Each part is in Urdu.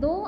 2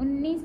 19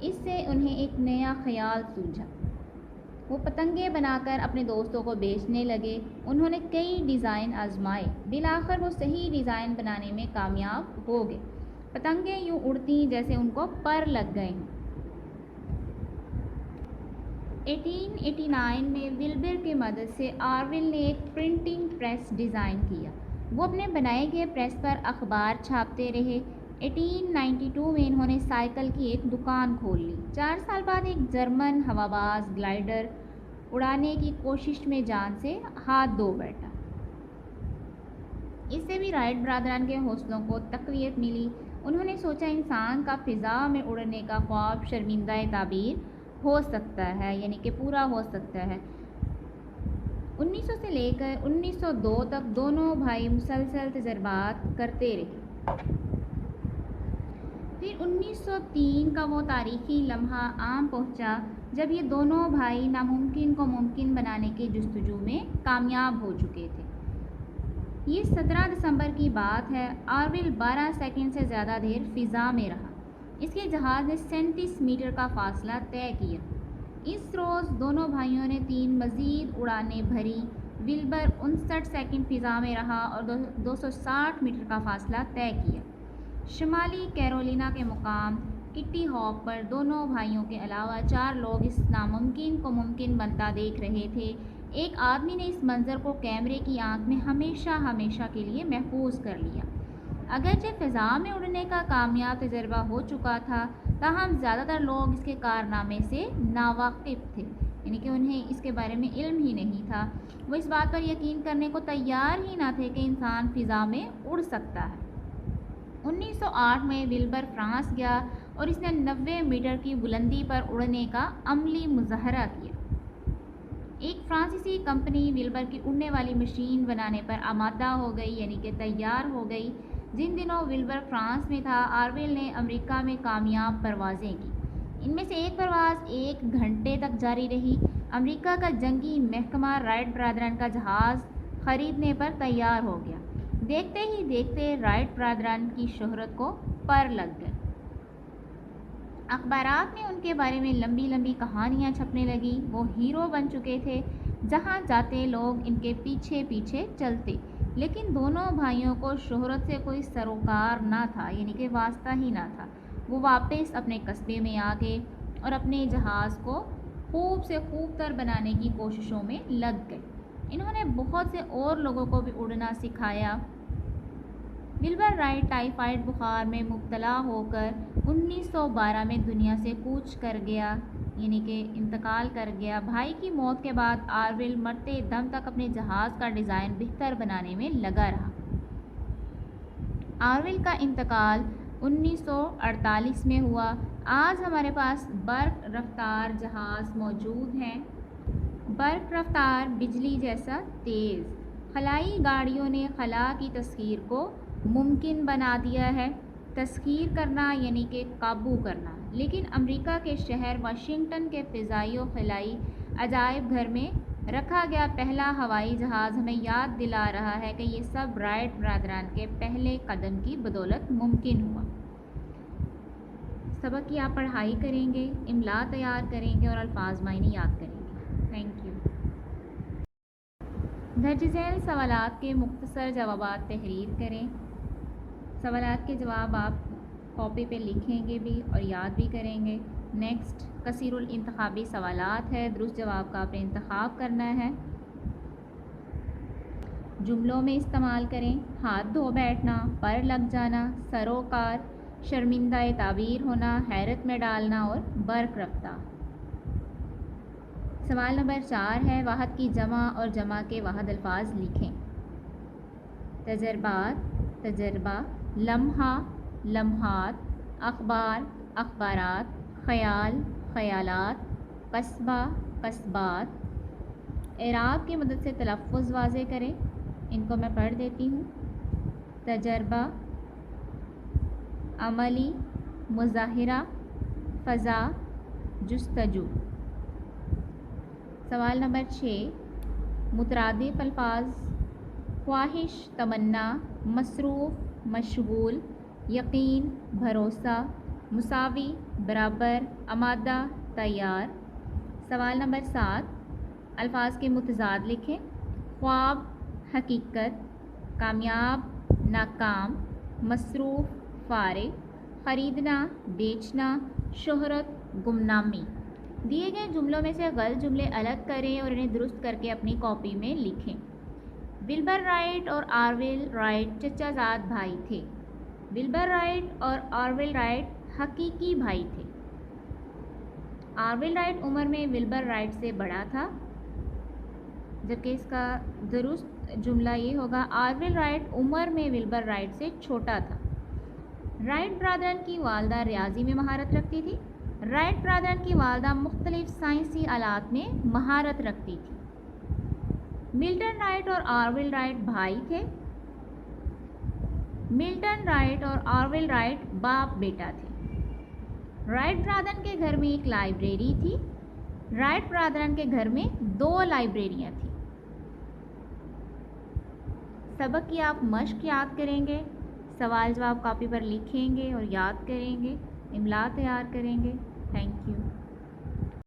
اس سے انہیں ایک نیا خیال سوجھا۔ وہ پتنگیں بنا کر اپنے دوستوں کو بیچنے لگے۔ انہوں نے کئی ڈیزائن آزمائے، بالآخر وہ صحیح ڈیزائن بنانے میں کامیاب ہو گئے۔ پتنگیں یوں اڑتیں جیسے ان کو پر لگ گئے ہوں۔ 1889 میں ولبر کی مدد سے آرول نے ایک پرنٹنگ پریس ڈیزائن کیا۔ وہ اپنے بنائے گئے پریس پر اخبار چھاپتے رہے۔ 1892 میں انہوں نے سائیکل کی ایک دکان کھول لی۔ 4 سال بعد ایک جرمن ہواباز گلائیڈر اڑانے کی کوشش میں جان سے ہاتھ دھو بیٹھا۔ اس سے بھی رائٹ برادران کے حوصلوں کو تقویت ملی۔ انہوں نے سوچا انسان کا فضا میں اڑنے کا خواب شرمندہ تعبیر ہو سکتا ہے، یعنی کہ پورا ہو سکتا ہے۔ 1900 سے لے کر 1902 تک دونوں بھائی مسلسل تجربات کرتے رہے۔ پھر 1903 کا وہ تاریخی لمحہ عام پہنچا جب یہ دونوں بھائی ناممکن کو ممکن بنانے کی جستجو میں کامیاب ہو چکے تھے۔ یہ 17 دسمبر کی بات ہے۔ آرول 12 سیکنڈ سے زیادہ دیر فضا میں رہا۔ اس کے جہاز نے 37 میٹر کا فاصلہ طے کیا۔ اس روز دونوں بھائیوں نے 3 مزید اڑانیں بھری۔ ولبر 59 سیکنڈ فضا میں رہا اور 260 میٹر کا فاصلہ طے کیا۔ شمالی کیرولینا کے مقام کٹی ہاک پر دونوں بھائیوں کے علاوہ 4 لوگ اس ناممکن کو ممکن بنتا دیکھ رہے تھے۔ ایک آدمی نے اس منظر کو کیمرے کی آنکھ میں ہمیشہ کے لیے محفوظ کر لیا۔ اگرچہ فضا میں اڑنے کا کامیاب تجربہ ہو چکا تھا، تاہم زیادہ تر لوگ اس کے کارنامے سے ناواقف تھے، یعنی کہ انہیں اس کے بارے میں علم ہی نہیں تھا۔ وہ اس بات پر یقین کرنے کو تیار ہی نہ تھے کہ انسان فضا میں اڑ سکتا ہے۔ 1908 میں ولبر فرانس گیا اور اس نے 90 میٹر کی بلندی پر اڑنے کا عملی مظاہرہ کیا۔ ایک فرانسیسی کمپنی ولبر کی اڑنے والی مشین بنانے پر آمادہ ہو گئی، یعنی کہ تیار ہو گئی۔ جن دنوں ولبر فرانس میں تھا، آرول نے امریکہ میں کامیاب پروازیں کی۔ ان میں سے ایک پرواز 1 گھنٹے تک جاری رہی۔ امریکہ کا جنگی محکمہ رائٹ برادران کا جہاز خریدنے پر تیار ہو گیا۔ دیکھتے ہی دیکھتے رائٹ برادران کی شہرت کو پر لگ گئے۔ اخبارات میں ان کے بارے میں لمبی لمبی کہانیاں چھپنے لگیں۔ وہ ہیرو بن چکے تھے، جہاں جاتے لوگ ان کے پیچھے پیچھے چلتے۔ لیکن دونوں بھائیوں کو شہرت سے کوئی سروکار نہ تھا، یعنی کہ واسطہ ہی نہ تھا۔ وہ واپس اپنے قصبے میں آ گئے اور اپنے جہاز کو خوب سے خوب تر بنانے کی کوششوں میں لگ گئے۔ انہوں نے بہت سے اور لوگوں کو بھی اڑنا سکھایا۔ ولبر رائٹ ٹائیفائڈ بخار میں مبتلا ہو کر 1912 میں دنیا سے کوچ کر گیا، یعنی کہ انتقال کر گیا۔ بھائی کی موت کے بعد آرول مرتے دم تک اپنے جہاز کا ڈیزائن بہتر بنانے میں لگا رہا۔ آرول کا انتقال 1948 میں ہوا۔ آج ہمارے پاس برق رفتار جہاز موجود ہیں۔ برق رفتار بجلی جیسا تیز۔ خلائی گاڑیوں نے خلا کی تسخیر کو ممکن بنا دیا ہے۔ تسخیر کرنا یعنی کہ قابو کرنا۔ لیکن امریکہ کے شہر واشنگٹن کے فضائی و خلائی عجائب گھر میں رکھا گیا پہلا ہوائی جہاز ہمیں یاد دلا رہا ہے کہ یہ سب رائٹ برادران کے پہلے قدم کی بدولت ممکن ہوا۔ سبق کی آپ پڑھائی کریں گے، املا تیار کریں گے اور الفاظ معنی یاد کریں گے۔ Thank you. درج ذیل سوالات کے مختصر جوابات تحریر کریں۔ سوالات کے جواب آپ کاپی پہ لکھیں گے بھی اور یاد بھی کریں گے۔ نیکسٹ کثیر الانتخابی سوالات ہے، درست جواب کا آپ نے انتخاب کرنا ہے۔ جملوں میں استعمال کریں۔ ہاتھ دھو بیٹھنا، پر لگ جانا، سروکار، شرمندہ تعبیر ہونا، حیرت میں ڈالنا اور برق رفتار۔ سوال نمبر 4 ہے، واحد کی جمع اور جمع کے واحد الفاظ لکھیں۔ تجربات، تجربہ، لمحہ، لمحات، اخبار، اخبارات، خیال، خیالات، قصبہ، قصبات۔ اعراب کی مدد سے تلفظ واضح کریں۔ ان کو میں پڑھ دیتی ہوں۔ تجربہ، عملی، مظاہرہ، فضا، جستجو۔ سوال نمبر 6، مترادف الفاظ، خواہش، تمنا، مصروف، مشغول، یقین، بھروسہ، مساوی، برابر، آمادہ، تیار۔ سوال نمبر 7، الفاظ کے متضاد لکھیں۔ خواب، حقیقت، کامیاب، ناکام، مصروف، فارغ، خریدنا، بیچنا، شہرت، گمنامی۔ دیے گئے جملوں میں سے غلط جملے الگ کریں اور انہیں درست کر کے اپنی کاپی میں لکھیں۔ ولبر رائٹ اور آرول رائٹ چچا زاد بھائی تھے۔ ولبر رائٹ اور آرول رائٹ حقیقی بھائی تھے۔ آرول رائٹ عمر میں ولبر رائٹ سے بڑا تھا، جبکہ اس کا درست جملہ یہ ہوگا آرول رائٹ عمر میں ولبر رائٹ سے چھوٹا تھا۔ رائٹ برادرن کی والدہ ریاضی میں مہارت رکھتی تھی۔ رائٹ برادرن کی والدہ مختلف سائنسی آلات میں مہارت رکھتی تھی۔ ملٹن رائٹ اور آرول رائٹ بھائی تھے۔ ملٹن رائٹ اور آرول رائٹ باپ بیٹا تھے۔ رائٹ برادرن کے گھر میں ایک لائبریری تھی۔ رائٹ برادرن کے گھر میں 2 لائبریریاں تھیں۔ سبق کی آپ مشق یاد کریں گے، سوال جواب کاپی پر لکھیں گے اور یاد کریں گے، املا تیار کریں گے۔ Thank you.